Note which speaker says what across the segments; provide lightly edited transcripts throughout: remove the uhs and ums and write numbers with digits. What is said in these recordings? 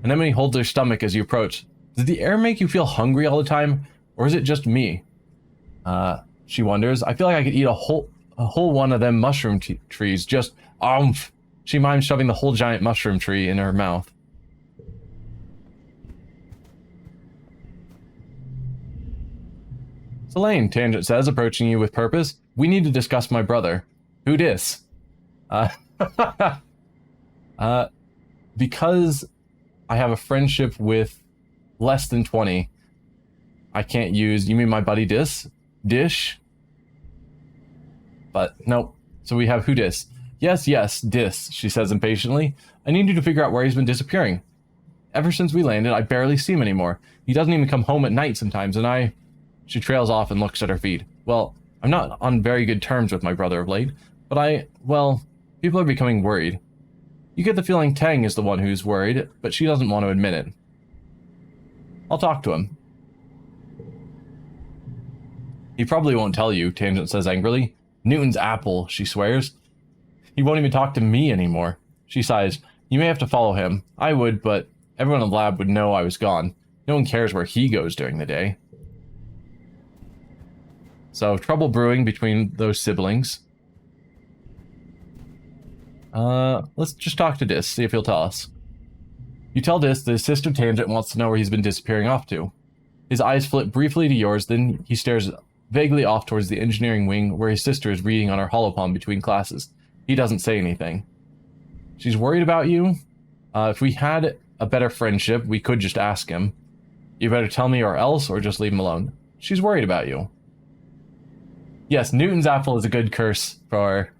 Speaker 1: Anemone holds her stomach as you approach. Does the air make you feel hungry all the time, or is it just me? She wonders. I feel like I could eat a whole one of them mushroom trees. Just She mimes shoving the whole giant mushroom tree in her mouth. Selene, Tangent says, approaching you with purpose. We need to discuss my brother. Who dis? Because I have a friendship with less than 20, I can't use... You mean my buddy Dish? But, nope. So we have who dis. Yes, dis, she says impatiently. I need you to figure out where he's been disappearing. Ever since we landed, I barely see him anymore. He doesn't even come home at night sometimes, and I... She trails off and looks at her feet. Well, I'm not on very good terms with my brother of late, but well, people are becoming worried. You get the feeling Tang is the one who's worried, but she doesn't want to admit it. I'll talk to him. He probably won't tell you, Tangent says angrily. Newton's apple, she swears. He won't even talk to me anymore. She sighs. You may have to follow him. I would, but everyone in the lab would know I was gone. No one cares where he goes during the day. So, trouble brewing between those siblings. Let's just talk to Dis, see if he'll tell us. You tell Dis that his sister Tangent wants to know where he's been disappearing off to. His eyes flit briefly to yours, then he stares vaguely off towards the engineering wing where his sister is reading on her holopalm between classes. He doesn't say anything. She's worried about you? If we had a better friendship, we could just ask him. You better tell me or else, or just leave him alone. She's worried about you. Yes, Newton's apple is a good curse for...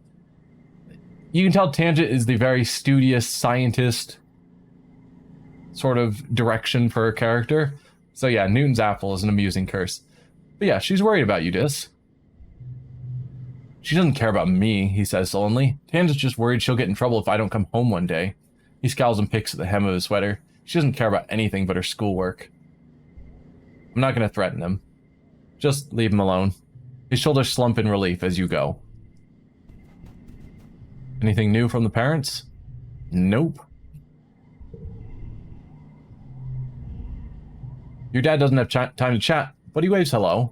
Speaker 1: You can tell Tangent is the very studious scientist sort of direction for her character. So yeah, Newton's apple is an amusing curse. But yeah, she's worried about you, Dis. She doesn't care about me, he says sullenly. Tangent's just worried she'll get in trouble if I don't come home one day. He scowls and picks at the hem of his sweater. She doesn't care about anything but her schoolwork. I'm not going to threaten him. Just leave him alone. His shoulders slump in relief as you go. Anything new from the parents? Nope. Your dad doesn't have time to chat, but he waves hello.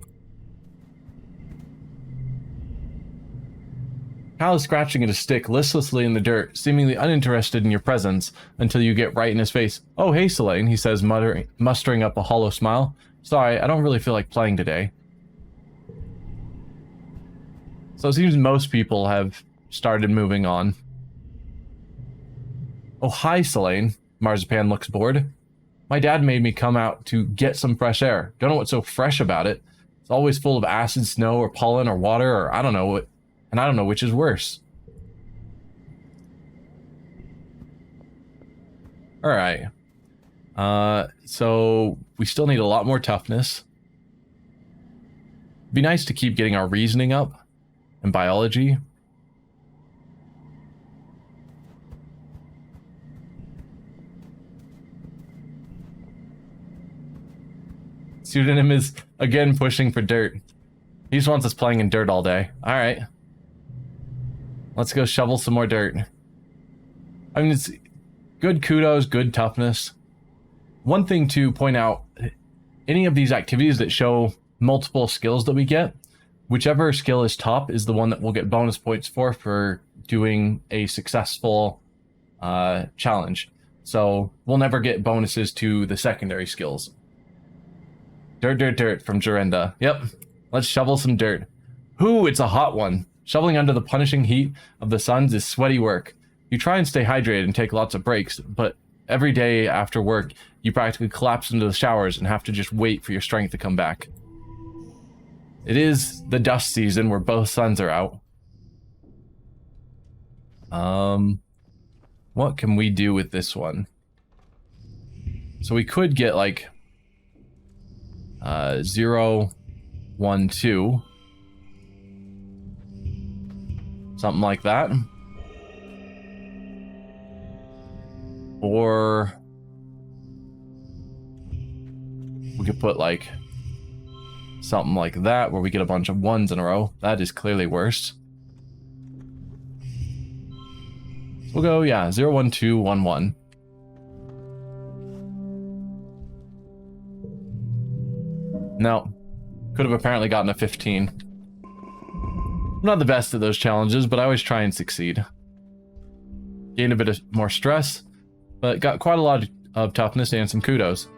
Speaker 1: Kyle is scratching at a stick listlessly in the dirt, seemingly uninterested in your presence until you get right in his face. Oh, hey, Selene, he says, mustering up a hollow smile. Sorry, I don't really feel like playing today. So it seems most people have started moving on. Oh, hi, Selene. Marzipan looks bored. My dad made me come out to get some fresh air. Don't know what's so fresh about it. It's always full of acid snow or pollen or water or I don't know what, and I don't know which is worse. Alright. So we still need a lot more toughness. It'd be nice to keep getting our reasoning up and biology. Pseudonym is again pushing for dirt. He just wants us playing in dirt all day. Alright. Let's go shovel some more dirt. I mean, it's good kudos, good toughness. One thing to point out, any of these activities that show multiple skills that we get, whichever skill is top is the one that we'll get bonus points for doing a successful challenge. So we'll never get bonuses to the secondary skills. Dirt from Jorenda. Yep. Let's shovel some dirt. Ooh, it's a hot one. Shoveling under the punishing heat of the suns is sweaty work. You try and stay hydrated and take lots of breaks, but every day after work, you practically collapse into the showers and have to just wait for your strength to come back. It is the dust season where both suns are out. What can we do with this one? So we could get like 0, 1, 2. Something like that. Or we could put like something like that where we get a bunch of 1s in a row. That is clearly worse. We'll go, yeah, 0, 1, 2, 1, 1. No. Could have apparently gotten a 15. I'm not the best at those challenges, but I always try and succeed. Gained a bit more stress, but got quite a lot of toughness and some kudos.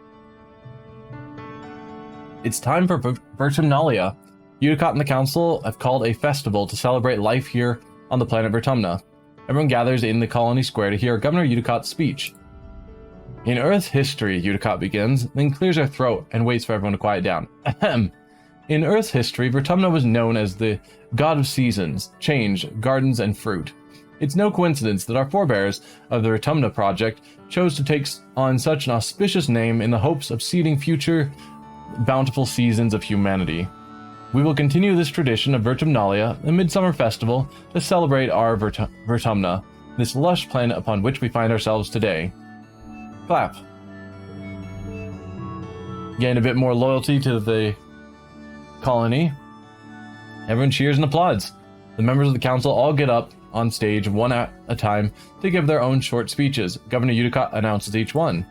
Speaker 1: It's time for Vertumnalia. Udicott and the Council have called a festival to celebrate life here on the planet Vertumna. Everyone gathers in the colony square to hear Governor Udicott's speech. In Earth's history, Udicott begins, then clears her throat and waits for everyone to quiet down. Ahem. In Earth's history, Vertumna was known as the god of seasons, change, gardens, and fruit. It's no coincidence that our forebears of the Vertumna project chose to take on such an auspicious name in the hopes of seeding future bountiful seasons of humanity. We will continue this tradition of Vertumnalia, a midsummer festival, to celebrate our Vertumna, this lush planet upon which we find ourselves today. Clap. Gain a bit more loyalty to the colony. Everyone cheers and applauds. The members of the council all get up on stage one at a time to give their own short speeches. Governor Udicott announces each one.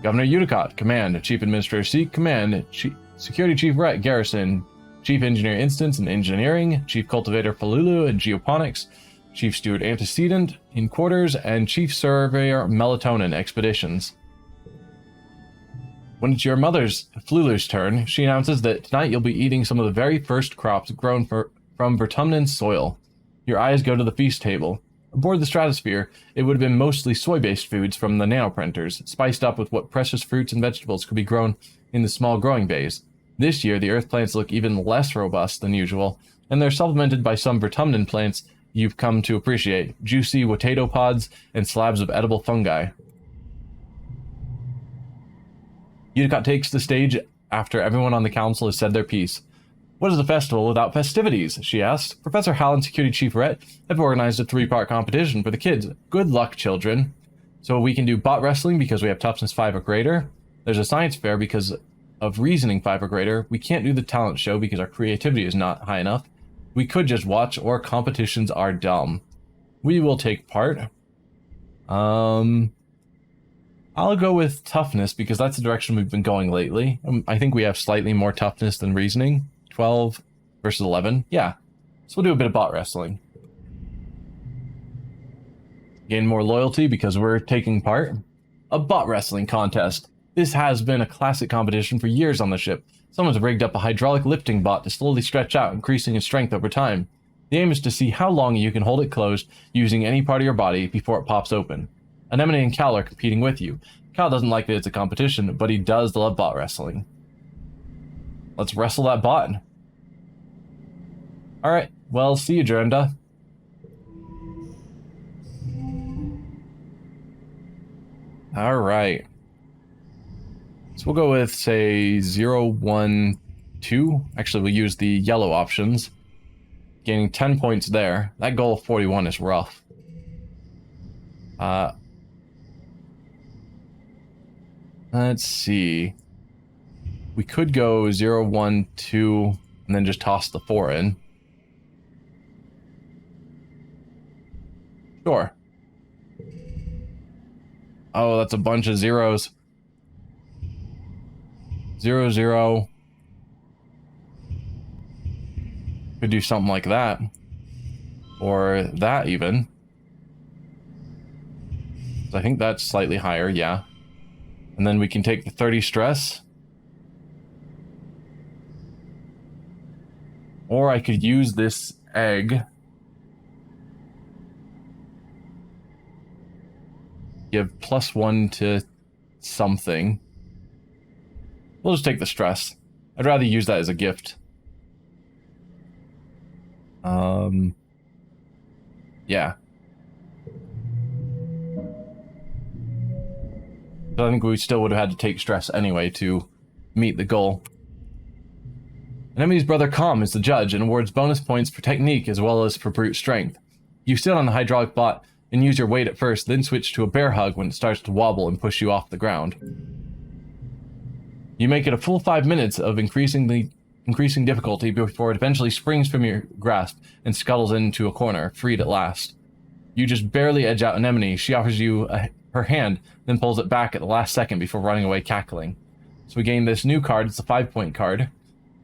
Speaker 1: Governor Udicott, Command. Chief Administrator Seek, Command. Security Chief Rhett, Garrison. Chief Engineer Instance and Engineering. Chief Cultivator Falulu and Geoponics. Chief Steward Antecedent in Quarters. And Chief Surveyor Melatonin Expeditions. When it's your mother's, Flulu's turn, she announces that tonight you'll be eating some of the very first crops grown from Vertumnan soil. Your eyes go to the feast table. Aboard the Stratosphere, it would have been mostly soy-based foods from the nanoprinters, spiced up with what precious fruits and vegetables could be grown in the small growing bays. This year, the Earth plants look even less robust than usual, and they're supplemented by some Vertumnan plants you've come to appreciate, juicy potato pods and slabs of edible fungi. Udicott takes the stage after everyone on the council has said their piece. What is a festival without festivities? She asked. Professor Hal and Security Chief Rhett have organized a 3-part competition for the kids. Good luck, children. So we can do bot wrestling because we have toughness 5 or greater. There's a science fair because of reasoning 5 or greater. We can't do the talent show because our creativity is not high enough. We could just watch, or competitions are dumb. We will take part. I'll go with toughness because that's the direction we've been going lately. I think we have slightly more toughness than reasoning. 12 versus 11. Yeah. So we'll do a bit of bot wrestling. Gain more loyalty because we're taking part. A bot wrestling contest. This has been a classic competition for years on the ship. Someone's rigged up a hydraulic lifting bot to slowly stretch out, increasing its strength over time. The aim is to see how long you can hold it closed using any part of your body before it pops open. Anemone and Cal are competing with you. Cal doesn't like that it's a competition, but he does love bot wrestling. Let's wrestle that bot. Alright, well, see you, Jernda. Alright. So we'll go with, say, 0, 1, 2. Actually, we'll use the yellow options. Gaining 10 points there. That goal of 41 is rough. Let's see. We could go 0, 1, 2, and then just toss the 4 in. Sure. Oh, that's a bunch of zeros. 0, 0. Could do something like that. Or that even. I think that's slightly higher, yeah. And then we can take the 30 stress. Or I could use this egg. Give +1 to something. We'll just take the stress. I'd rather use that as a gift. Yeah. So I think we still would have had to take stress anyway to meet the goal. Anemone's brother Com is the judge and awards bonus points for technique as well as for brute strength. You sit on the hydraulic bot and use your weight at first, then switch to a bear hug when it starts to wobble and push you off the ground. You make it a full 5 minutes of increasing difficulty before it eventually springs from your grasp and scuttles into a corner, freed at last. You just barely edge out Anemone. She offers you her hand, then pulls it back at the last second before running away cackling. So we gain this new card. It's a 5-point card.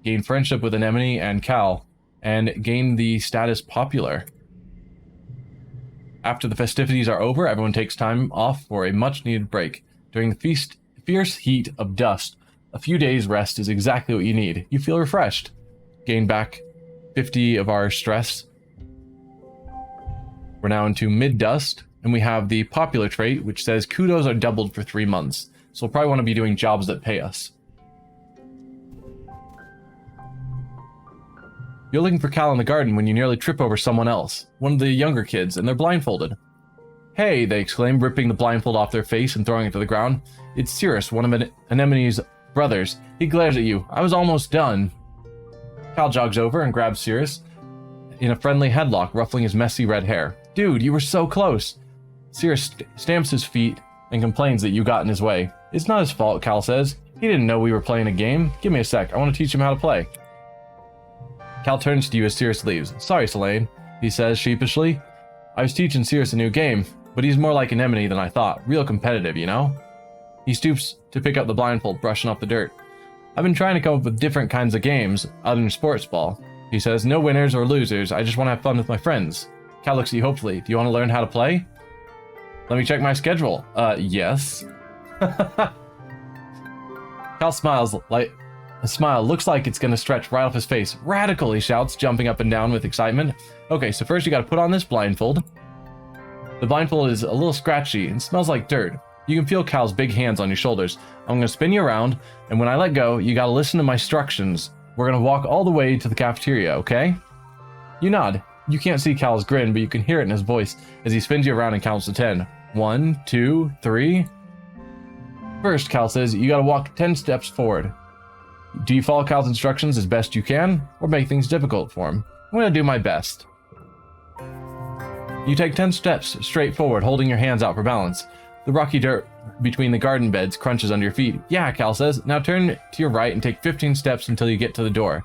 Speaker 1: gain friendship with Anemone and Cal, and gain the status popular. After the festivities are over, everyone takes time off for a much-needed break. During the fierce heat of dust, a few days rest is exactly what you need. You feel refreshed. Gain back 50 of our stress. We're now into mid-dust, and we have the popular trait, which says kudos are doubled for 3 months. So we'll probably want to be doing jobs that pay us. You're looking for Cal in the garden when you nearly trip over someone else, one of the younger kids, and they're blindfolded. Hey, they exclaim, ripping the blindfold off their face and throwing it to the ground. It's Cirrus, one of Anemone's brothers. He glares at you. I was almost done. Cal jogs over and grabs Cirrus in a friendly headlock, ruffling his messy red hair. Dude, you were so close. Cirrus stamps his feet and complains that you got in his way. It's not his fault, Cal says. He didn't know we were playing a game. Give me a sec. I want to teach him how to play. Cal turns to you as Cirrus leaves. Sorry, Selene, he says sheepishly. I was teaching Cirrus a new game, but he's more like Anemone than I thought. Real competitive, you know? He stoops to pick up the blindfold, brushing off the dirt. I've been trying to come up with different kinds of games other than sports ball. He says, no winners or losers. I just want to have fun with my friends. Cal looks at you hopefully. Do you want to learn how to play? Let me check my schedule. Yes. Cal smiles like... A smile looks like it's going to stretch right off his face. Radical, he shouts, jumping up and down with excitement. Okay, so first you got to put on this blindfold. The blindfold is a little scratchy and smells like dirt. You can feel Cal's big hands on your shoulders. I'm going to spin you around, and when I let go, you got to listen to my instructions. We're going to walk all the way to the cafeteria, okay? You nod. You can't see Cal's grin, but you can hear it in his voice as he spins you around and counts to 10. 1, 2, 3. First, Cal says, you got to walk 10 steps forward. Do you follow Cal's instructions as best you can, or make things difficult for him? I'm going to do my best. You take 10 steps straight forward, holding your hands out for balance. The rocky dirt between the garden beds crunches under your feet. Yeah, Cal says. Now turn to your right and take 15 steps until you get to the door.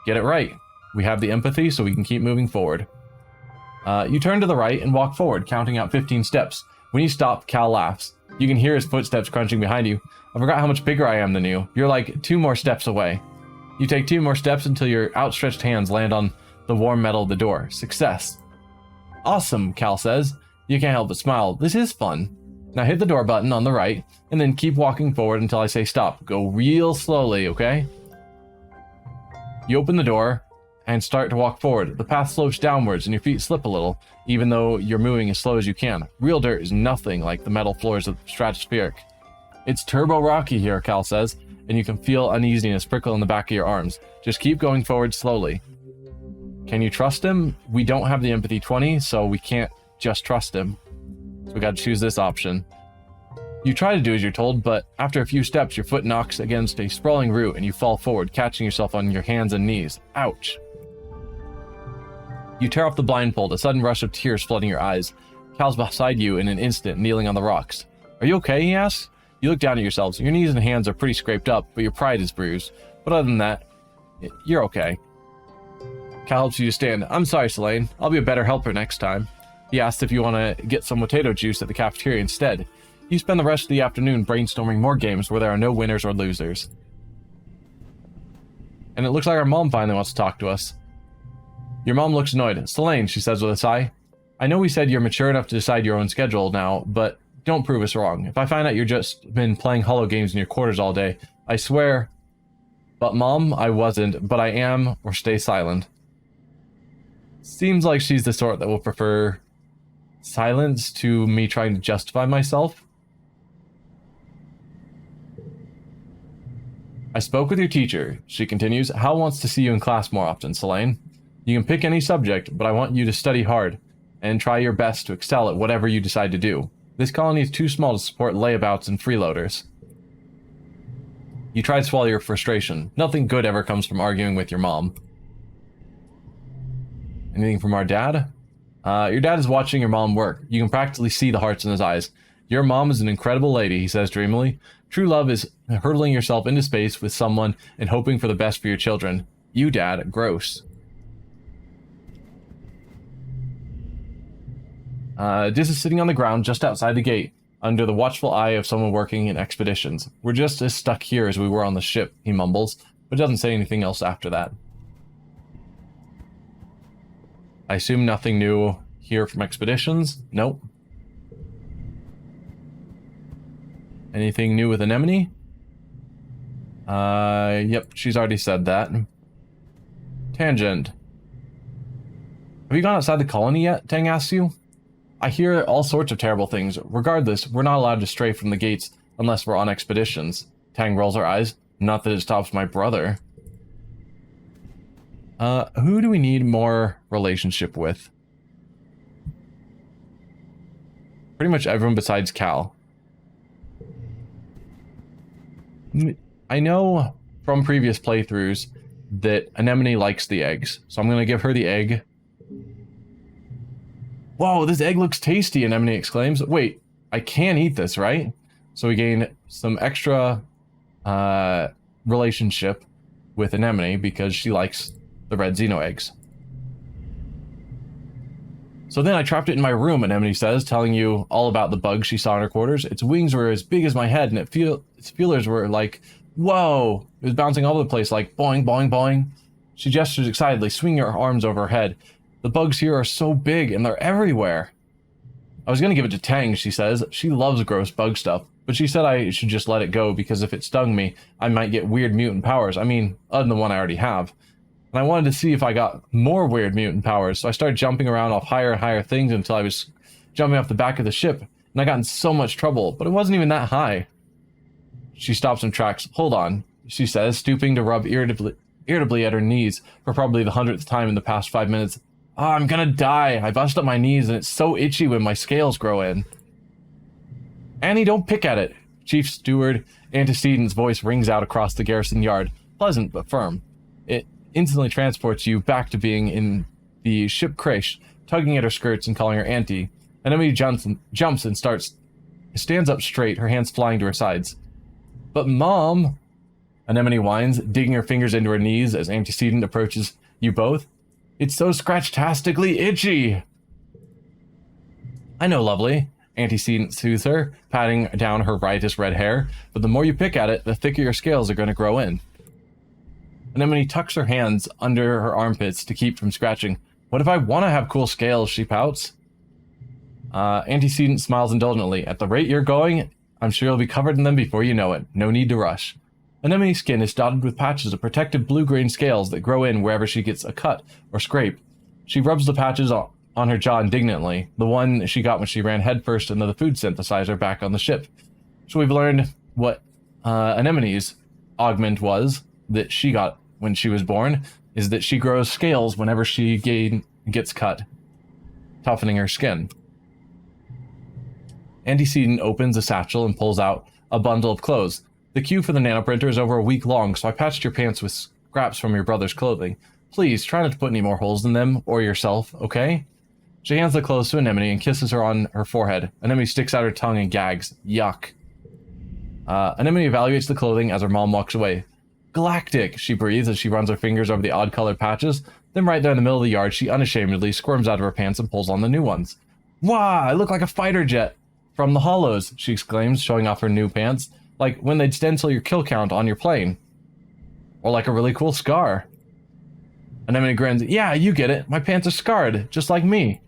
Speaker 1: Get it right. We have the empathy, so we can keep moving forward. You turn to the right and walk forward, counting out 15 steps. When you stop, Cal laughs. You can hear his footsteps crunching behind you. I forgot how much bigger I am than you. You're like 2 more steps away. You take 2 more steps until your outstretched hands land on the warm metal of the door. Success. Awesome, Cal says. You can't help but smile. This is fun. Now hit the door button on the right, and then keep walking forward until I say stop. Go real slowly, okay? You open the door and start to walk forward. The path slopes downwards and your feet slip a little, even though you're moving as slow as you can. Real dirt is nothing like the metal floors of stratospheric. It's turbo rocky here, Cal says, and you can feel uneasiness prickle in the back of your arms. Just keep going forward slowly. Can you trust him? We don't have the empathy 20, so we can't just trust him. So we gotta choose this option. You try to do as you're told, but after a few steps, your foot knocks against a sprawling root and you fall forward, catching yourself on your hands and knees. Ouch. You tear off the blindfold, a sudden rush of tears flooding your eyes. Cal's beside you in an instant, kneeling on the rocks. Are you okay? He asks. You look down at yourselves. Your knees and hands are pretty scraped up, but your pride is bruised. But other than that, you're okay. Cal helps you to stand. I'm sorry, Selene. I'll be a better helper next time. He asks if you want to get some potato juice at the cafeteria instead. You spend the rest of the afternoon brainstorming more games where there are no winners or losers. And it looks like our mom finally wants to talk to us. Your mom looks annoyed. Selene, she says with a sigh. I know we said you're mature enough to decide your own schedule now, but don't prove us wrong. If I find out you've just been playing hollow games in your quarters all day, I swear... But Mom, I wasn't, but I am, or stay silent. Seems like she's the sort that will prefer silence to me trying to justify myself. I spoke with your teacher, she continues. Hal wants to see you in class more often, Selene. You can pick any subject, but I want you to study hard and try your best to excel at whatever you decide to do. This colony is too small to support layabouts and freeloaders. You try to swallow your frustration. Nothing good ever comes from arguing with your mom. Anything from our dad? Your dad is watching your mom work. You can practically see the hearts in his eyes. Your mom is an incredible lady, he says dreamily. True love is hurtling yourself into space with someone and hoping for the best for your children. You, Dad, gross. Dis is sitting on the ground just outside the gate, under the watchful eye of someone working in expeditions. We're just as stuck here as we were on the ship, he mumbles. but it doesn't say anything else after that. I assume nothing new here from expeditions? Nope. Anything new with Anemone? Yep, she's already said that. Tangent. Have you gone outside the colony yet? Tang asks you. I hear all sorts of terrible things. Regardless, we're not allowed to stray from the gates unless we're on expeditions. Tang rolls her eyes. Not that it stops my brother. Who do we need more relationship with? Pretty much everyone besides Cal. I know from previous playthroughs that Anemone likes the eggs, so I'm going to give her the egg. Whoa, this egg looks tasty, Anemone exclaims. Wait, I can eat this, right? So we gain some extra relationship with Anemone because she likes the red Xeno eggs. So then I trapped it in my room, Anemone says, telling you all about the bug she saw in her quarters. Its wings were as big as my head, and its feelers were like, whoa! It was bouncing all over the place like boing, boing, boing. She gestures excitedly, swinging her arms over her head. The bugs here are so big, and they're everywhere. I was going to give it to Tang, she says. She loves gross bug stuff, but she said I should just let it go because if it stung me, I might get weird mutant powers. I mean, other than the one I already have. And I wanted to see if I got more weird mutant powers, so I started jumping around off higher and higher things until I was jumping off the back of the ship, and I got in so much trouble, but it wasn't even that high. She stops and tracks. Hold on, she says, stooping to rub irritably at her knees for probably the 100th time in the past 5 minutes. Oh, I'm gonna die. I bust up my knees, and it's so itchy when my scales grow in. Annie, don't pick at it. Chief Steward Antecedent's voice rings out across the garrison yard, pleasant but firm. It instantly transports you back to being in the ship creche, tugging at her skirts and calling her Auntie. Anemone jumps and stands up straight, her hands flying to her sides. But Mom, Anemone whines, digging her fingers into her knees as Antecedent approaches you both. It's so scratch-tastically itchy. I know, lovely. Antecedent soothes her, patting down her riotous red hair, but the more you pick at it, the thicker your scales are going to grow in. Anemone tucks her hands under her armpits to keep from scratching. What if I want to have cool scales, she pouts. Antecedent smiles indulgently. At the rate you're going, I'm sure you'll be covered in them before you know it. No need to rush. Anemone's skin is dotted with patches of protective blue-green scales that grow in wherever she gets a cut or scrape. She rubs the patches on her jaw indignantly, the one she got when she ran headfirst into the food synthesizer back on the ship. So we've learned what Anemone's augment was that she got when she was born, is that she grows scales whenever she gets cut, toughening her skin. Antecedent opens a satchel and pulls out a bundle of clothes. The queue for the nanoprinter is over a week long, so I patched your pants with scraps from your brother's clothing. Please, try not to put any more holes in them, or yourself, okay? She hands the clothes to Anemone and kisses her on her forehead. Anemone sticks out her tongue and gags. Yuck. Anemone evaluates the clothing as her mom walks away. Galactic, she breathes as she runs her fingers over the odd-colored patches. Then right there in the middle of the yard, she unashamedly squirms out of her pants and pulls on the new ones. Wow, I look like a fighter jet from the Hollows, she exclaims, showing off her new pants. Like when they'd stencil your kill count on your plane. Or like a really cool scar. Anemone grins. Yeah, you get it. My pants are scarred, just like me.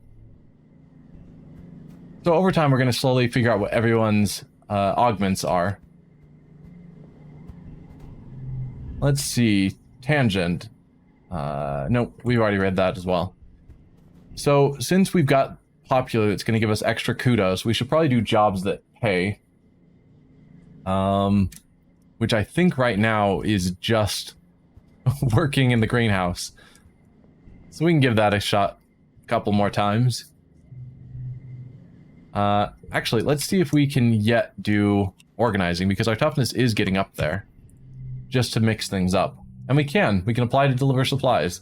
Speaker 1: So over time, we're going to slowly figure out what everyone's augments are. Let's see. Tangent. Nope, we've already read that as well. So since we've got popular, it's going to give us extra kudos. We should probably do jobs that pay. Which I think right now is just working in the greenhouse. So we can give that a shot a couple more times. Actually, let's see if we can yet do organizing, because our toughness is getting up there. Just to mix things up. And we can apply to deliver supplies.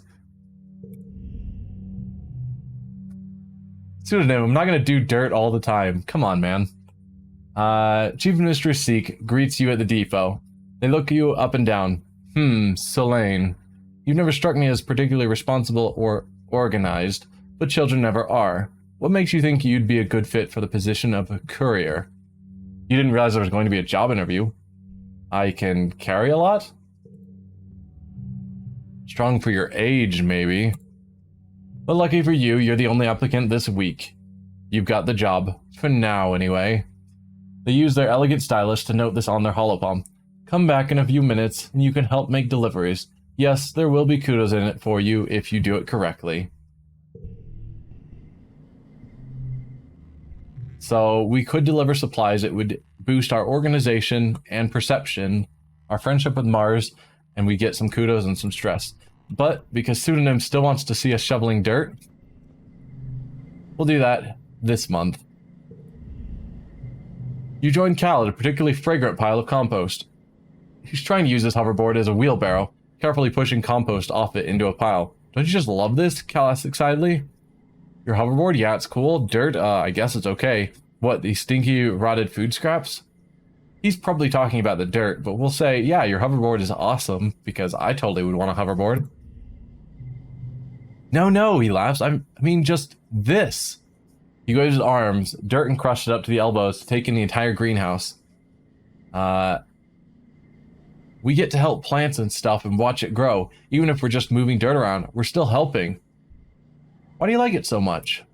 Speaker 1: Pseudonym, I'm not going to do dirt all the time. Come on, man. Chief Administrator Seek greets you at the depot. They look you up and down. Selene. You've never struck me as particularly responsible or organized, but children never are. What makes you think you'd be a good fit for the position of a courier? You didn't realize there was going to be a job interview. I can carry a lot? Strong for your age, maybe. But lucky for you, you're the only applicant this week. You've got the job. For now, anyway. They use their elegant stylus to note this on their holopalm. Come back in a few minutes, and you can help make deliveries. Yes, there will be kudos in it for you if you do it correctly. So, we could deliver supplies. It would boost our organization and perception, our friendship with Mars, and we get some kudos and some stress. But, because Pseudonym still wants to see us shoveling dirt, we'll do that this month. You join Cal at a particularly fragrant pile of compost. He's trying to use this hoverboard as a wheelbarrow, carefully pushing compost off it into a pile. Don't you just love this? Cal asks excitedly. Your hoverboard? Yeah, it's cool. Dirt? I guess it's okay. What, these stinky, rotted food scraps? He's probably talking about the dirt, but we'll say, yeah, your hoverboard is awesome, because I totally would want a hoverboard. No, he laughs. I mean, just this. He goes his arms, dirt encrusted up to the elbows, taking the entire greenhouse. We get to help plants and stuff and watch it grow. Even if we're just moving dirt around, we're still helping. Why do you like it so much?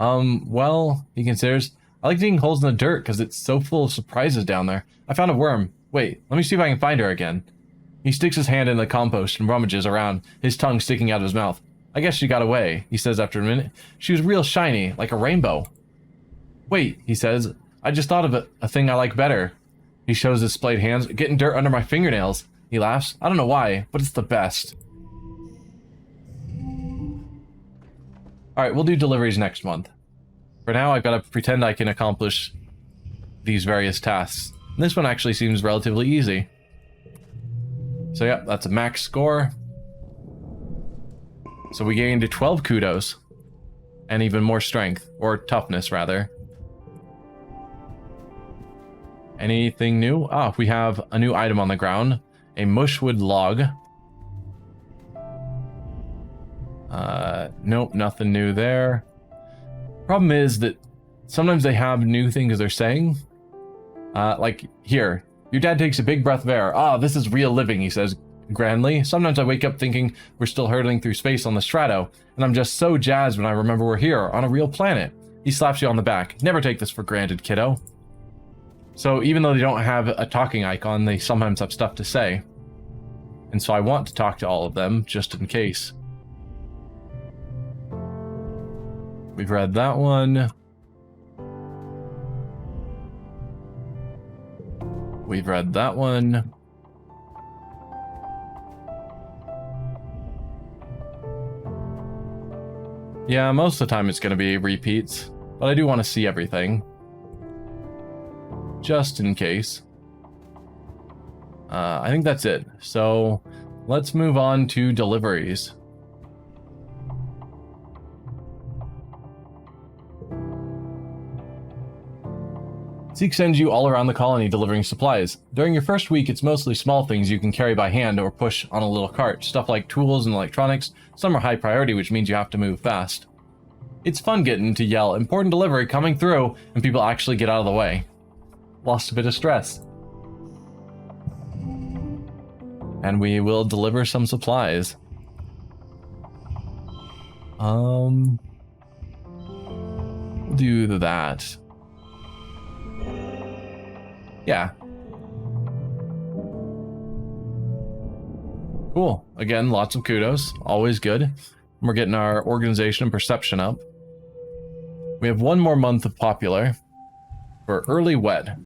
Speaker 1: Well, he considers, I like digging holes in the dirt because it's so full of surprises down there. I found a worm. Wait, let me see if I can find her again. He sticks his hand in the compost and rummages around, his tongue sticking out of his mouth. I guess she got away, he says after a minute. She was real shiny, like a rainbow. Wait, he says, I just thought of a thing I like better. He shows his splayed hands, getting dirt under my fingernails. He laughs. I don't know why, but it's the best. Alright, we'll do deliveries next month. For now, I've got to pretend I can accomplish these various tasks. And this one actually seems relatively easy. So yeah, that's a max score. So we gained 12 kudos. And even more strength. Or toughness, rather. Anything new? Ah, we have a new item on the ground. A mushwood log. Nope, nothing new there. Problem is that sometimes they have new things they're saying. Like here. Your dad takes a big breath of air. Ah, this is real living, he says grandly. Sometimes I wake up thinking we're still hurtling through space on the Strato, and I'm just so jazzed when I remember we're here, on a real planet. He slaps you on the back. Never take this for granted, kiddo. So even though they don't have a talking icon, they sometimes have stuff to say. And so I want to talk to all of them, just in case. We've read that one. We've read that one. Yeah, most of the time it's going to be repeats, but I do want to see everything. Just in case. I think that's it. So let's move on to deliveries. Zeke sends you all around the colony delivering supplies. During your first week, it's mostly small things you can carry by hand or push on a little cart. Stuff like tools and electronics. Some are high priority, which means you have to move fast. It's fun getting to yell, important delivery coming through, and people actually get out of the way. Lost a bit of stress. And we will deliver some supplies. We'll do that. Yeah. Cool. Again, lots of kudos. Always good. We're getting our organization and perception up. We have one more month of popular for early wed.